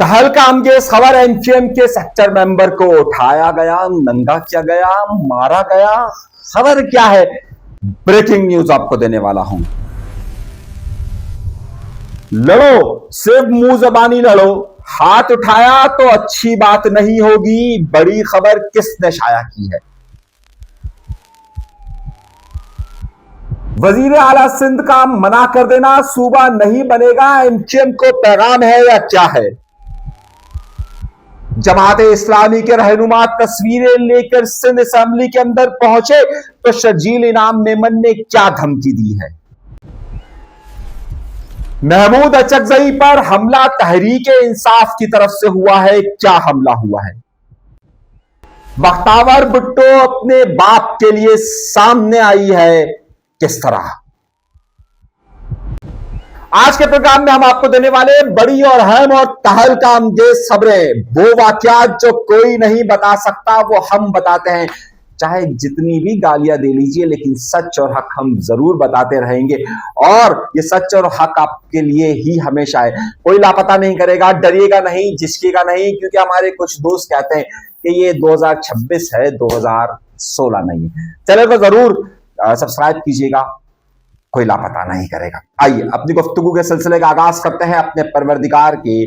तहलका अंगेज खबर, एमक्यूएम के सेक्टर मेंबर को उठाया गया, नंगा किया गया, मारा गया। खबर क्या है, ब्रेकिंग न्यूज आपको देने वाला हूं। लड़ो, सिर्फ मुंह जबानी लड़ो, हाथ उठाया तो अच्छी बात नहीं होगी। बड़ी खबर किसने शाया की है? वजीर आला सिंध का मना कर देना, सूबा नहीं बनेगा, एमक्यूएम को पैगाम है या क्या है? जमाते इस्लामी के रहनुमा तस्वीरें लेकर सिंध असेंबली के अंदर पहुंचे तो शर्जील इनाम मेमन ने क्या धमकी दी है? महमूद अचकजई पर हमला तहरीक इंसाफ की तरफ से हुआ है, क्या हमला हुआ है? बख्तावर भुट्टो अपने बाप के लिए सामने आई है, किस तरह? आज के प्रोग्राम में हम आपको देने वाले बड़ी और अहम और तहलका अंगेज खबरें, वो वाकयात जो कोई नहीं बता सकता वो हम बताते हैं। चाहे जितनी भी गालियां दे लीजिए, लेकिन सच और हक हम जरूर बताते रहेंगे और ये सच और हक आपके लिए ही हमेशा है। कोई लापता नहीं करेगा, डरिएगा नहीं, झिझकेगा नहीं, क्योंकि हमारे कुछ दोस्त कहते हैं कि ये 2026 है, 2016 नहीं। चैनल को जरूर सब्सक्राइब कीजिएगा, कोई लापता नहीं करेगा। आइए अपनी गुफ्तगू के सिलसिले का आगाज करते हैं अपने परवरदिगार के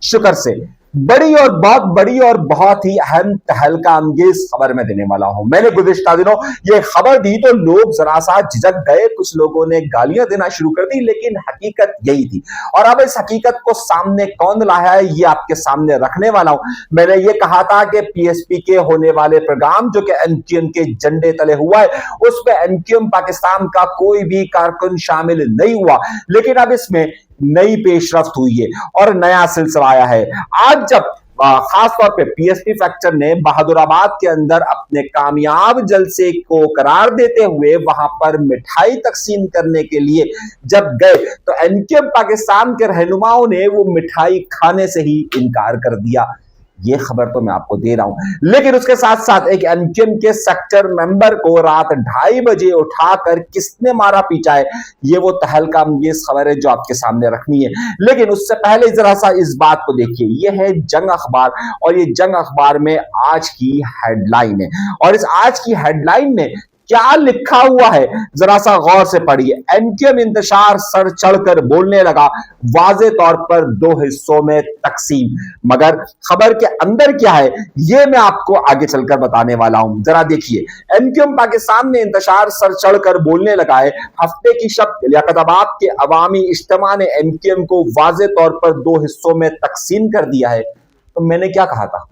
शुक्र से। बड़ी और बहुत ही अहम तहलका अंगेज खबर में देने वाला हूं। मैंने गुज़िश्ता दिनों ये खबर दी तो लोग जरा सा झिझक गए, कुछ लोगों ने गालियां देना शुरू कर दी, लेकिन हकीकत यही थी। और अब इस हकीकत को सामने कौन लाया है, ये आपके सामने रखने वाला हूं। मैंने ये कहा था कि पीएसपी के होने वाले प्रोग्राम जो कि एमक्यूएम के झंडे तले हुआ है, उसमें एमक्यूएम पाकिस्तान का कोई भी कारकुन शामिल नहीं हुआ, लेकिन अब इसमें नई पेशरफ्त हुई है और नया सिलसिला आया है। आज जब खास तौर पे पीएसपी फैक्टर ने बहादुराबाद के अंदर अपने कामयाब जलसे को करार देते हुए वहां पर मिठाई तकसीम करने के लिए जब गए तो एमक्यूएम पाकिस्तान के रहनुमाओं ने वो मिठाई खाने से ही इनकार कर दिया। ये खबर तो मैं आपको दे रहा हूं, लेकिन उसके साथ साथ एक एमक्यूएम के सेक्टर मेंबर को रात 2:30 बजे उठाकर किसने मारा पीटा है, ये वो तहलका अंगेज खबर है जो आपके सामने रखनी है। लेकिन उससे पहले जरा सा इस बात को देखिए, ये है जंग अखबार और ये जंग अखबार में आज की हेडलाइन है और इस आज की हेडलाइन में क्या लिखा हुआ है जरा सा गौर से पढ़िए। एमक्यूएम इंतशार सर चढ़कर बोलने लगा, वाज़े तौर पर 2 हिस्सों में तकसीम। मगर खबर के अंदर क्या है ये मैं आपको आगे चलकर बताने वाला हूं। जरा देखिए, एमक्यूएम पाकिस्तान में इंतशार सर चढ़कर बोलने लगा है। हफ्ते की शब लियाकताबाद के अवामी इज्तिमा ने एमक्यूएम को वाज़े तौर पर 2 हिस्सों में तकसीम कर दिया है। तो मैंने क्या कहा था,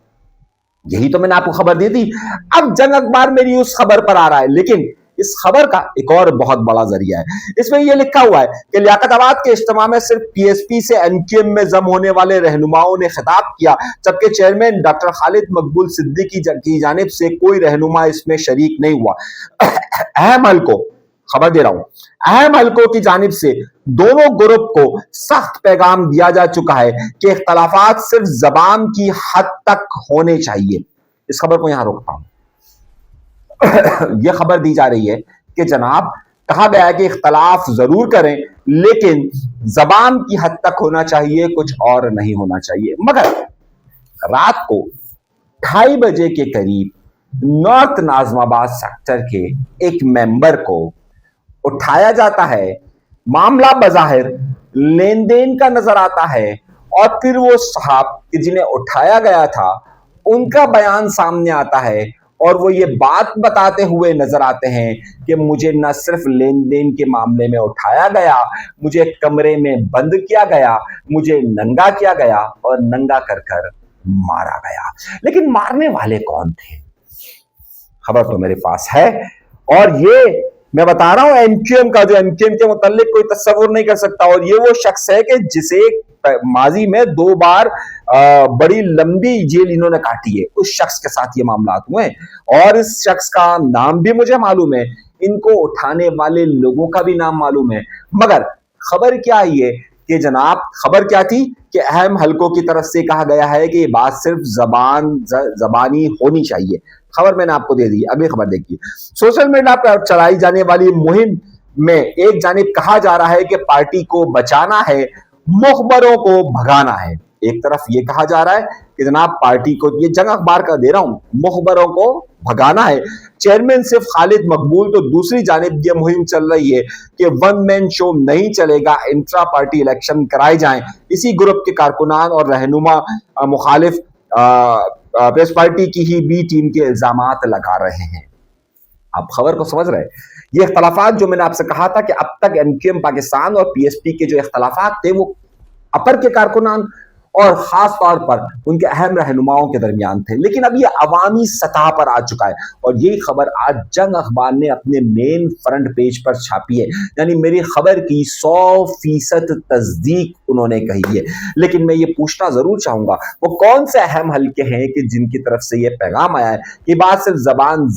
यही तो मैंने आपको खबर दी थी। अब जंग अखबार मेरी उस खबर पर आ रहा है, लेकिन इस खबर का एक और बहुत बड़ा जरिया है। इसमें यह लिखा हुआ है कि लियाकताबाद के इज्तिमा में सिर्फ पीएसपी से एमक्यूएम में जम होने वाले रहनुमाओं ने खिताब किया, जबकि चेयरमैन डॉक्टर खालिद मकबूल सिद्दीकी की जानिब से कोई रहनुमा इसमें शरीक नहीं हुआ। अहम हल्कों, खबर दे रहा हूं, अहम हल्कों की जानिब से दोनों ग्रुप को सख्त पैगाम दिया जा चुका है कि इख्तलाफात सिर्फ जबान की हद तक होने चाहिए। इस खबर को यहां रोकता हूं। यह खबर दी जा रही है कि जनाब कहा गया है कि इख्तलाफ जरूर करें, लेकिन जबान की हद तक होना चाहिए, कुछ और नहीं होना चाहिए। मगर रात को 2:30 बजे के करीब नॉर्थ नाजमाबाद सेक्टर के एक मेंबर को उठाया जाता है। मामला बज़ाहिर लेन देन का नजर आता है और फिर वो साहब जिन्हें उठाया गया था उनका बयान सामने आता है और वो ये बात बताते हुए नजर आते हैं कि मुझे न सिर्फ लेन देन के मामले में उठाया गया, मुझे कमरे में बंद किया गया, मुझे नंगा किया गया और नंगा कर कर मारा गया। लेकिन मारने वाले कौन थे, खबर तो मेरे पास है और ये मैं बता रहा हूं एमक्यूएम का, जो एमक्यूएम के मुतालिक कोई तस्वुर नहीं कर सकता। और ये वो शख्स है कि जिसे माजी में 2 बार बड़ी लंबी जेल इन्होंने काटी है, उस शख्स के साथ ये मामला हुए और इस शख्स का नाम भी मुझे मालूम है, इनको उठाने वाले लोगों का भी नाम मालूम है। मगर खबर क्या आई है कि जनाब, खबर क्या थी कि अहम हल्कों की तरफ से कहा गया है कि ये बात सिर्फ जबानी होनी चाहिए। खबर मैंने आपको दे दी। अगली खबर देखिए, सोशल मीडिया पर चलाई जाने वाली मुहिम में एक जानिब कहा जा रहा है कि पार्टी को बचाना है, मुखबरों को भगाना है। एक तरफ ये कहा जा रहा है कि जनाब पार्टी को, ये जंग अखबार का दे रहा हूं, मुखबरों को भगाना है, चेयरमैन सिर्फ खालिद मकबूल, तो दूसरी जानिब ये मुहिम चल रही है कि वन मैन शो नहीं चलेगा, इंट्रा पार्टी इलेक्शन कराए जाएं। इसी ग्रुप के कारकुनान और रहनुमा मुखालिफ पीपल्स पार्टी की ही बी टीम के इल्जामात लगा रहे हैं। आप खबर को समझ रहे हैं? ये इख्तलाफात जो मैंने आपसे कहा था कि अब तक एमक्यूएम पाकिस्तान और पीएसपी के जो इख्तलाफात थे वो अपर के कारकुनान और खास तौर पर उनके अहम रहनुमाओं के दरमियान थे, लेकिन अब ये अवामी सतह पर आ चुका है और यही खबर आज जंग अखबार ने अपने मेन फ्रंट पेज पर छापी है। यानी मेरी खबर की 100% तस्दीक उन्होंने कही है। लेकिन मैं ये पूछना जरूर चाहूंगा, वो कौन से अहम हल्के हैं कि जिनकी तरफ से ये पैगाम आया है कि बात सिर्फ जबान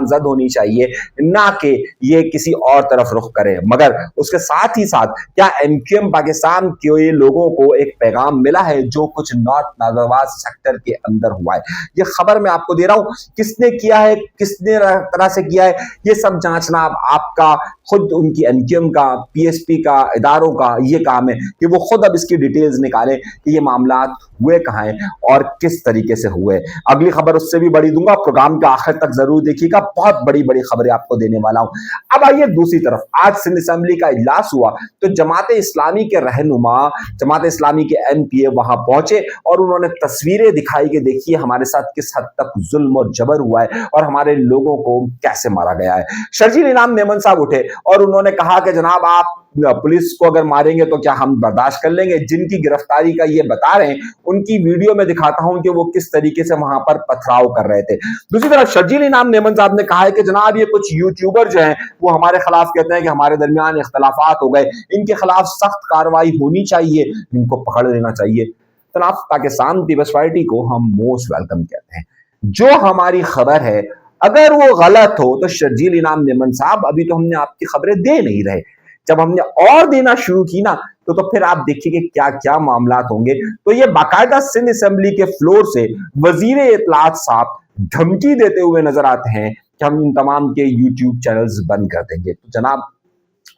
जद होनी चाहिए, ना कि ये किसी और तरफ रुख करे। मगर उसके साथ ही साथ क्या एमक्यूएम पाकिस्तान के लोगों को एक पैगाम मिला है जो कुछ नॉर्थ नाज़रवाज सेक्टर के अंदर हुआ है? ये खबर मैं आपको दे रहा हूं, किसने किया है, किसने तरह से किया है, ये सब जांचना अब आपका खुद उनकी एमक्यूएम का, पीएसपी का, इदारों का ये काम है कि वो खुद अब इसकी डिटेल्स निकालें कि ये मामला हुए कहां हैं और किस तरीके से हुए। अगली खबर उससे भी बड़ी दूंगा, प्रोग्राम के आखिर तक जरूर देखिएगा, बहुत बड़ी बड़ी खबरें आपको देने वाला हूं। अब आइए दूसरी तरफ, आज सिंध असेंबली का इजलास हुआ तो जमात इस्लामी के रहनुमा, जमात इस्लामी के एमपीए वहां पहुंचे और उन्होंने तस्वीरें दिखाई कि देखिए हमारे साथ किस हद तक जुल्म और जबर हुआ है और हमारे लोगों को कैसे मारा गया है। शर्जील इनाम मेमन साहब उठे और उन्होंने कहा कि जनाब आप पुलिस को अगर मारेंगे तो क्या हम बर्दाश्त कर लेंगे? जिनकी गिरफ्तारी का ये बता रहे हैं उनकी वीडियो में दिखाता हूं कि वो किस तरीके से वहां पर पथराव कर रहे थे। दूसरी तरफ शर्जील इनाम मेमन साहब ने कहा है कि जनाब ये कुछ यूट्यूबर जो हैं वो हमारे खिलाफ कहते हैं कि हमारे दरमियान इख्तलाफात हो गए, इनके खिलाफ सख्त कार्रवाई होनी चाहिए, इनको पकड़ लेना चाहिए। जनाब पाकिस्तान पीपल्स पार्टी को हम मोस्ट वेलकम कहते हैं। जो हमारी खबर है अगर वो गलत हो तो शर्जील इनाम मेमन साहब अभी तो हमने आपकी खबरें दे नहीं रहे, जब हमने और देना शुरू की ना तो फिर आप देखिए कि क्या क्या मामलात होंगे। तो ये बाकायदा सिंध असेंबली के फ्लोर से वजीर इत्तलात साहब धमकी देते हुए नजर आते हैं कि हम इन तमाम के यूट्यूब चैनल्स बंद कर देंगे। तो जनाब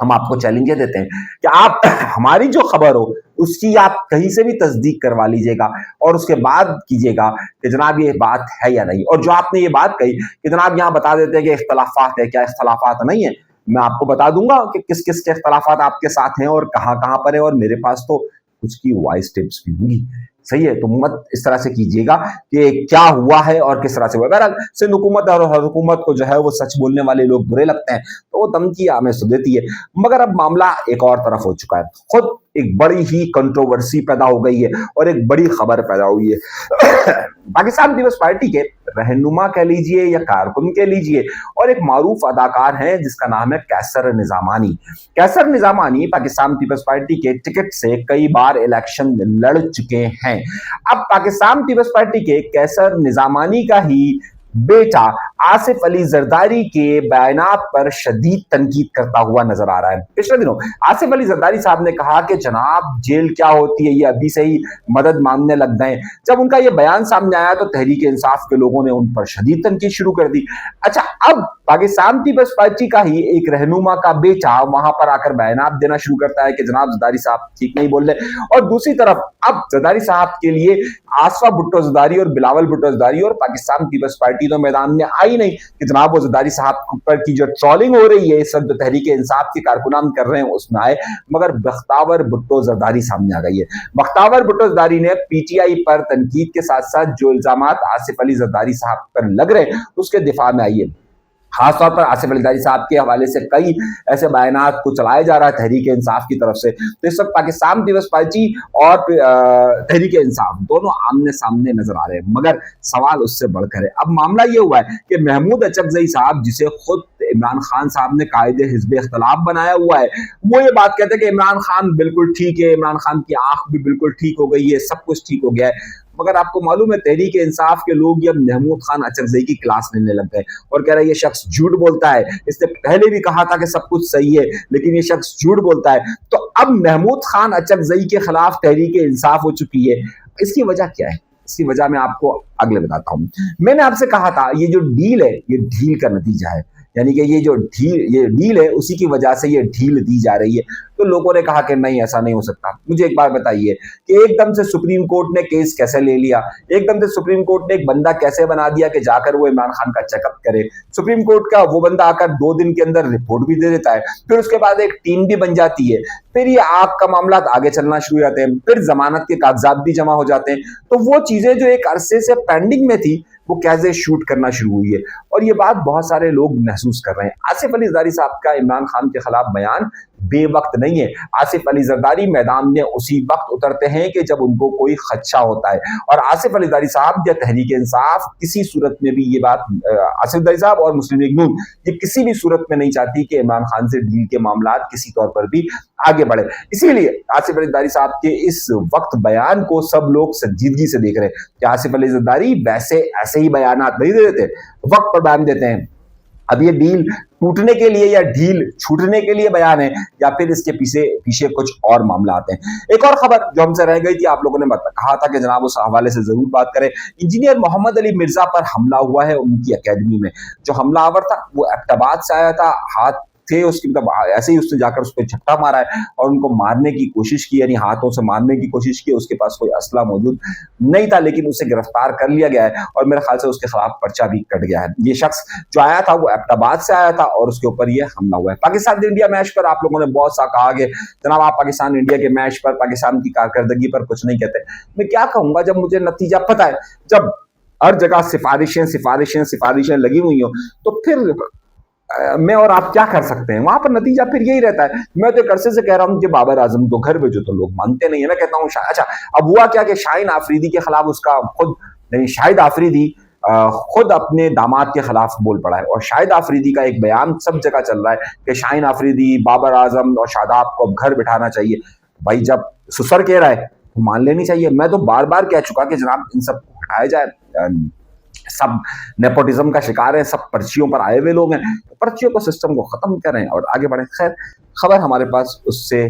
हम आपको चैलेंज देते हैं कि आप हमारी जो खबर हो उसकी आप कहीं से भी तस्दीक करवा लीजिएगा और उसके बाद कीजिएगा कि जनाब ये बात है या नहीं। और जो आपने ये बात कही कि जनाब यहाँ बता देते हैं कि इख्तलाफात है, क्या इख्तलाफात नहीं है? मैं आपको बता दूंगा कि किस किस के इख्तलाफात आपके साथ हैं और कहां कहां पर है, और मेरे पास तो कुछ की वॉइस टिप्स भी होंगी। सही है, तो मत इस तरह से कीजिएगा कि क्या हुआ है और किस तरह से हुआ। बहरहाल सिंध हुकूमत और हर हुकूमत को जो है वो सच बोलने वाले लोग बुरे लगते हैं तो वो धमकी हमें तो देती है, मगर अब मामला एक और तरफ हो चुका है। खुद एक बड़ी ही कंट्रोवर्सी पैदा हो गई है और एक बड़ी खबर पैदा हुई है। पाकिस्तान पीपल्स पार्टी के रहनुमा कह लीजिए या कारकुन कह लीजिए और एक मारूफ अदाकार है जिसका नाम है कैसर निजामानी। कैसर निजामानी पाकिस्तान पीपल्स पार्टी के टिकट से कई बार इलेक्शन लड़ चुके हैं। अब पाकिस्तान पीपल्स पार्टी के कैसर निजामानी का ही बेटा आसिफ अली जरदारी के बयानात पर शदीद तनकीद करता हुआ नजर आ रहा है। पिछले दिनों आसिफ अली जरदारी साहब ने कहा कि जनाब जेल क्या होती है, ये अभी से ही मदद मांगने लग गए। जब उनका ये बयान सामने आया तो तहरीक इंसाफ के लोगों ने उन पर शदीद तनकीद शुरू कर दी। अच्छा, अब पाकिस्तान पीपल्स पार्टी का ही एक रहनुमा का बेटा वहां पर आकर बयानात देना शुरू करता है कि जनाब जरदारी साहब ठीक नहीं बोल रहे, और दूसरी तरफ अब जरदारी साहब के लिए आसफा भुट्टो जरदारी और बिलावल भुट्टो जरदारी और पाकिस्तान पीपल्स पार्टी तो मैदान में आई नहीं कि जनाब वो जरदारी साहब पर की जो ट्रोलिंग हो रही है इस वक्त तहरीक इंसाफ के कारकुनान कर रहे हैं उसमें आए, मगर बख्तावर भुट्टो जरदारी सामने आ गई है। बख्तावर भुट्टो जरदारी ने पीटीआई पर तनकीद के साथ साथ जो इल्जामात आसिफ अली जरदारी साहब पर लग रहे हैं उसके दिफा में आई है। खासतौर पर आसिफ अली जरदारी साहब के हवाले से कई ऐसे बयानात को चलाया जा रहा है तहरीक इंसाफ की तरफ से। तो इस वक्त पाकिस्तान पीपल्स पार्टी और तहरीक इंसाफ दोनों आमने सामने नजर आ रहे हैं, मगर सवाल उससे बढ़कर है। अब मामला ये हुआ है कि महमूद अचकजई साहब, जिसे खुद इमरान खान साहब ने कायदे हिज़्ब इख्तिलाफ बनाया हुआ है, वो ये बात कहते हैं कि इमरान खान बिल्कुल ठीक है, इमरान खान की आंख भी बिल्कुल ठीक हो गई है, सब कुछ ठीक हो गया है। मगर आपको मालूम है तहरीक इंसाफ के लोग अब महमूद खान अचकजई की क्लास लेने लग गए और कह रहे हैं ये शख्स झूठ बोलता है, इसने पहले भी कहा था कि सब कुछ सही है लेकिन ये शख्स झूठ बोलता है। तो अब महमूद खान अचकजई के खिलाफ तहरीक इंसाफ हो चुकी है। इसकी वजह क्या है? इसकी वजह मैं आपको अगले बताता हूं। मैंने आपसे कहा था ये जो डील है ये ढील का नतीजा है, यानी कि ये जो डील है उसी की वजह से ये ढील दी जा रही है। तो लोगों ने कहा कि नहीं ऐसा नहीं हो सकता। मुझे एक बात बताइए कि एकदम से सुप्रीम कोर्ट ने केस कैसे ले लिया, एकदम से सुप्रीम कोर्ट ने एक बंदा कैसे बना दिया कि जाकर वो इमरान खान का चेकअप करे। सुप्रीम कोर्ट का वो बंदा आकर 2 दिन के अंदर रिपोर्ट भी दे देता है, फिर उसके बाद एक टीम भी बन जाती है, फिर ये आग का मामला आगे चलना शुरू हो जाते हैं, फिर जमानत के कागजात भी जमा हो जाते हैं। तो वो चीजें जो एक अरसे से पेंडिंग में थी वो कैसे शूट करना शुरू हुई है। और ये बात बहुत सारे लोग महसूस कर रहे हैं। आसिफ अली जरदारी साहब का इमरान खान के खिलाफ बयान बेवक्त नहीं है। आसिफ अली जरदारी मैदान में उसी वक्त उतरते हैं कि जब उनको कोई खदशा होता है, और आसिफ अली जरदारी साहब या तहरीक इंसाफ किसी सूरत में भी ये बात, आसिफ जरदारी साहब और मुस्लिम लीग नून ये किसी भी सूरत में नहीं चाहती कि इमरान खान से डील के मामला किसी तौर पर भी आगे बढ़े। इसीलिए आसिफ अली जरदारी साहब के इस वक्त बयान को सब लोग संजीदगी से देख रहे हैं कि आसिफ अली जरदारी वैसे ऐसे ही बयानात नहीं दे देते, वक्त पर बयान देते हैं। अब ये डील टूटने के लिए या डील छूटने के लिए बयान है, या फिर इसके पीछे कुछ और मामला आते हैं। एक और खबर जो हमसे रह गई थी, आप लोगों ने कहा था कि जनाब उस हवाले से जरूर बात करें। इंजीनियर मोहम्मद अली मिर्जा पर हमला हुआ है उनकी एकेडमी में। जो हमलावर था वो एबटाबाद से आया था, हाथ थे उसकी, मतलब ऐसे ही उसने जाकर उस पर झपटा मारा है और उनको मारने की कोशिश की, यानी हाथों से मारने की कोशिश की। उसके पास कोई असला मौजूद नहीं था, लेकिन उसे गिरफ्तार कर लिया गया है और मेरे ख्याल से उसके खिलाफ पर्चा भी कट गया है। ये शख्स जो आया था वो एबटाबाद से आया था और उसके ऊपर ये हमला हुआ है। पाकिस्तान इंडिया मैच पर आप लोगों ने बहुत सा कहा कि जनाब आप पाकिस्तान इंडिया के मैच पर, पाकिस्तान की कारकर्दगी पर कुछ नहीं कहते। मैं क्या कहूंगा जब मुझे नतीजा पता है, जब हर जगह सिफारिशें लगी हुई हो, तो फिर मैं और आप क्या कर सकते हैं? वहां पर नतीजा फिर यही रहता है। मैं तो एक अरसे से कह रहा हूं कि बाबर आजम तो घर भेजो, तो लोग मानते नहीं है। मैं कहता हूँ अच्छा, अब हुआ क्या कि शाहीन आफरीदी के खिलाफ उसका खुद नहीं, शाहिद आफरीदी खुद अपने दामाद के खिलाफ बोल पड़ा है, और शाहिद आफरीदी का एक बयान सब जगह चल रहा है कि शाहीन आफरीदी, बाबर आजम और शादाब को अब घर बिठाना चाहिए। भाई जब सुसर कह रहा है तो मान लेनी चाहिए। मैं तो बार बार कह चुका कि जनाब इन सब को हटाया जाए, सब नेपोटिज्म का शिकार है, सब पर्चियों पर आए हुए लोग हैं, तो पर्चियों को, सिस्टम को खत्म करें और आगे बढ़े। खैर, खबर हमारे पास उससे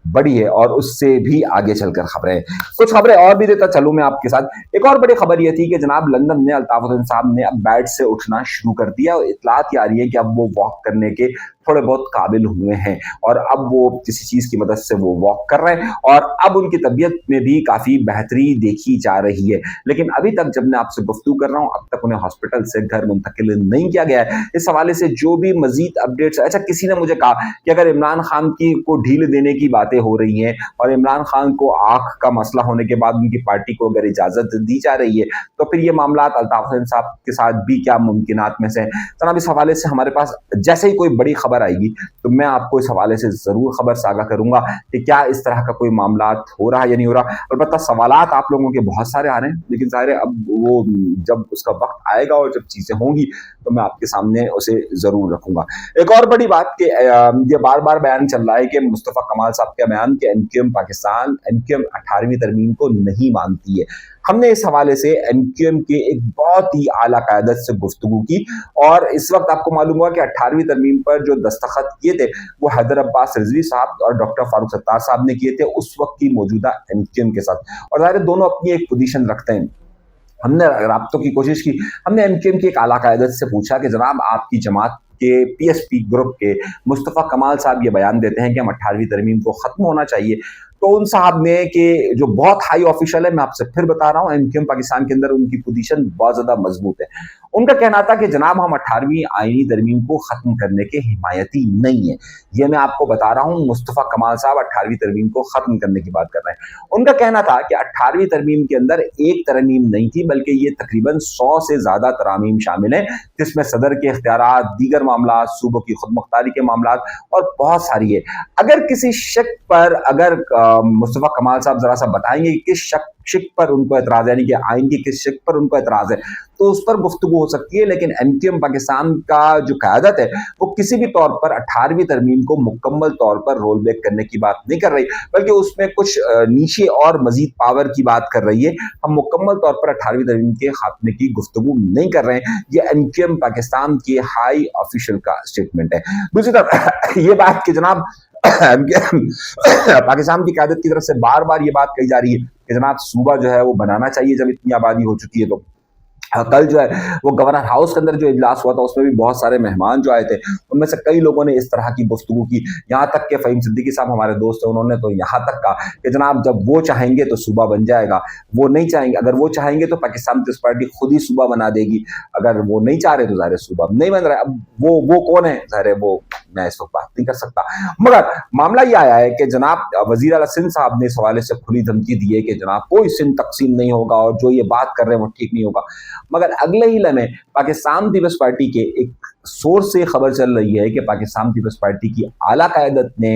बड़ी है और उससे भी आगे चलकर खबरें, कुछ खबरें और भी देता चलूं मैं आपके साथ। एक और बड़ी खबर यह थी कि जनाब लंदन में अल्ताफ हुसैन साहब ने अब बेड से उठना शुरू कर दिया और इतलात आ रही है कि अब वो वॉक करने के थोड़े बहुत काबिल हुए हैं और अब वो किसी चीज की मदद से वो वॉक कर रहे हैं और अब उनकी तबीयत में भी काफी बेहतरी देखी जा रही है। लेकिन अभी तक जब मैं आपसे गुफ्तगू कर रहा हूं, अब तक उन्हें हॉस्पिटल से घर मुंतकिल नहीं किया गया है। इस हवाले से जो भी मजीद अपडेट्स, अच्छा किसी ने मुझे कहा कि अगर इमरान खान को ढील देने की बातें हो रही हैं और इमरान खान को आंख का मसला होने के बाद उनकी पार्टी को अगर इजाजत दी जा रही है तो फिर ये मामला अल्ताफ हुसैन साहब के साथ भी क्या मुमकिनात में से हैं। जनाब इस हवाले से हमारे पास जैसे ही कोई बड़ी खबर आएगी तो मैं आपको इस हवाले से जरूर खबर साझा करूंगा कि क्या इस तरह का कोई मामला हो रहा है या नहीं हो रहा। अलबत्ता सवालात आप लोगों के बहुत सारे आ रहे हैं, लेकिन ज़ाहिर है अब वो जब उसका वक्त आएगा और जब चीजें होंगी तो मैं आपके सामने उसे जरूर रखूंगा। एक और बड़ी बात कि ये बार बार बयान चल रहा है कि मुस्तफा कमाल साहब का बयान कि एमक्यूएम पाकिस्तान, एमक्यूएम 18वीं तरमीम को नहीं मानती है। हमने इस हवाले से एमक्यूएम के एक बहुत ही आला क़यादत से गुफ्तगू की और इस वक्त आपको मालूम हुआ कि 18वीं तरमीम पर जो दस्तखत किए थे वो हैदर अब्बास रिजवी साहब और डॉक्टर फारूक सत्तार साहब ने किए थे उस वक्त की मौजूदा एमक्यूएम के साथ, और ज़ाहिर दोनों अपनी एक पोजीशन रखते हैं। हमने राब्तों की कोशिश की, हमने एमक्यूएम की एक आला क़यादत से पूछा कि जनाब आपकी जमात के पीएसपी ग्रुप के मुस्तफा कमाल साहब ये बयान देते हैं कि हम 18वीं तरमीम को खत्म होना चाहिए, तो उन साहब ने कि जो बहुत हाई ऑफिशियल है, मैं आपसे फिर बता रहा हूं एमक्यूएम पाकिस्तान के अंदर उनकी पोजीशन बहुत ज्यादा मजबूत है। उनका कहना था कि जनाब हम 18वीं आईनी तरमीम को खत्म करने के हिमायती नहीं है। ये मैं आपको बता रहा हूं, मुस्तफा कमाल साहब 18वीं तरमीम को खत्म करने की बात कर रहे हैं। उनका कहना था कि 18वीं तरमीम के अंदर एक तरमीम नहीं थी बल्कि ये तकरीबन 100 से ज्यादा तरामीम शामिल है, जिसमें सदर के इख्तियारात, दीगर मामला, सूबों की खुद मुख्तारी के मामला और बहुत सारी है। अगर किसी शक पर अगर मुस्तफा कमाल साहब जरा सा बताएंगे कि किस शिक पर उनको एतराज है, यानी कि आइन की किस शिक पर उनको एतराज है, तो उस पर गुफ्तगू हो सकती है। लेकिन एमक्यूएम पाकिस्तान का जो क़यादत है वो किसी भी तौर पर 18वीं तरमीम को मुकम्मल तौर पर रोल बैक करने की बात नहीं कर रही, बल्कि उसमें कुछ नीचे और मजीद पावर की बात कर रही है। हम मुकम्मल तौर पर 18वीं तरमीम के खात्मे की गुफ्तगू नहीं कर रहे हैं। ये एमक्यूएम पाकिस्तान के हाई ऑफिशियल का स्टेटमेंट है। दूसरी तरफ ये बात कि जनाब पाकिस्तान की क़यादत की तरफ से बार बार ये बात कही जा रही है कि जनाब सूबा जो है वो बनाना चाहिए जब इतनी आबादी हो चुकी है तो, कल जो है वो गवर्नर हाउस के अंदर जो इजलास हुआ था उसमें भी बहुत सारे मेहमान जो आए थे, उनमें से कई लोगों ने इस तरह की गुफ्तगू की। यहाँ तक कि फ़हीम सिद्दीकी साहब हमारे दोस्त हैं, उन्होंने तो यहाँ तक कहा कि जनाब जब वो चाहेंगे तो सूबा बन जाएगा, वो नहीं चाहेंगे, अगर वो चाहेंगे तो पाकिस्तान पीपल्स पार्टी खुद ही सूबा बना देगी, अगर वो नहीं चाह रहे तो ज़ाहिर है सूबा नहीं बन रहा है। अब वो कौन है, ज़ाहिर है वो मैं इस वक्त बात नहीं कर सकता। मगर मामला ये आया है कि जनाब वज़ीर आला सिंध साहब ने इस हवाले से खुली धमकी दी है कि जनाब कोई सिंध तकसीम नहीं होगा और जो ये बात कर रहे हैं वो ठीक नहीं होगा। मगर अगले ही लम्हे पाकिस्तान पीपल्स पार्टी के एक सोर्स से खबर चल रही है कि पाकिस्तान पीपल्स पार्टी की आला क़यादत ने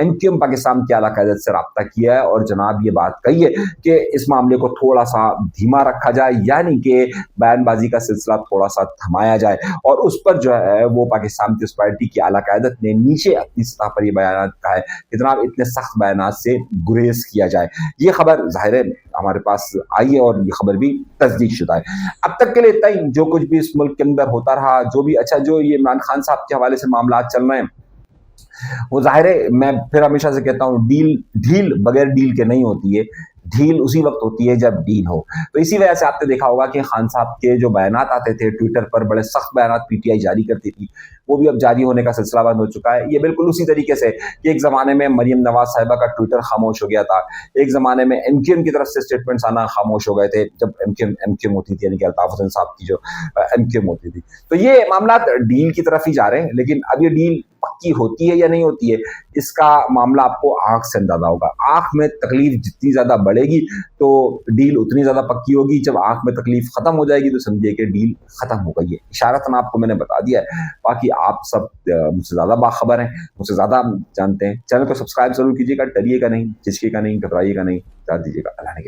एमक्यूएम पाकिस्तान की आला क़यादत से रब्ता किया है और जनाब ये बात कही है कि इस मामले को थोड़ा सा धीमा रखा जाए, यानी कि बयानबाजी का सिलसिला थोड़ा सा थमाया जाए। और उस पर जो है वो पाकिस्तान पीपल्स पार्टी की आला क़यादत ने नीचे अपनी सतह पर यह बयान कहा है कि जनाब इतने सख्त बयान से गुरेज किया जाए। ये खबर ज़ाहिर है हमारे पास आई है और ये खबर भी तस्दीक शुदा है। अब तक के लिए इतना ही। जो कुछ भी इस मुल्क के अंदर होता रहा, जो भी अच्छा जो ये इमरान खान साहब के हवाले से मामला चल रहे हैं, वो ज़ाहिर है मैं फिर हमेशा से कहता हूँ ढील बगैर डील के नहीं होती है, ढील उसी वक्त होती है जब डील हो। तो इसी वजह से आपने देखा होगा कि खान साहब के जो बयानात आते थे ट्विटर पर, बड़े सख्त बयानात पीटीआई जारी करती थी, वो भी अब जारी होने का सिलसिला बंद हो चुका है। ये बिल्कुल उसी तरीके से कि एक ज़माने में मरियम नवाज साहिबा का ट्विटर खामोश हो गया था, एक ज़माने में एमक्यूएम की तरफ से स्टेटमेंट्स आना खामोश हो गए थे जब एमक्यूएम होती थी, यानी कि अल्ताफ हुसैन साहब की जो एमक्यूएम होती थी। तो ये मामला डील की तरफ ही जा रहे हैं, लेकिन अब ये डील पक्की होती है या नहीं होती है, इसका मामला आपको आंख से अंदाजा होगा। आंख में तकलीफ जितनी ज़्यादा बढ़ेगी तो डील उतनी ज़्यादा पक्की होगी, जब आंख में तकलीफ ख़त्म हो जाएगी तो समझिए कि डील ख़त्म हो गई है। इशारतन आपको मैंने बता दिया है, बाकी आप सब मुझसे ज़्यादा बाखबर हैं, मुझसे ज़्यादा जानते हैं। चैनल को सब्सक्राइब ज़रूर कीजिएगा, डरिएगा नहीं, झिझकिएगा नहीं, घबराइएगा नहीं, जान दीजिएगा। अल्लाह ने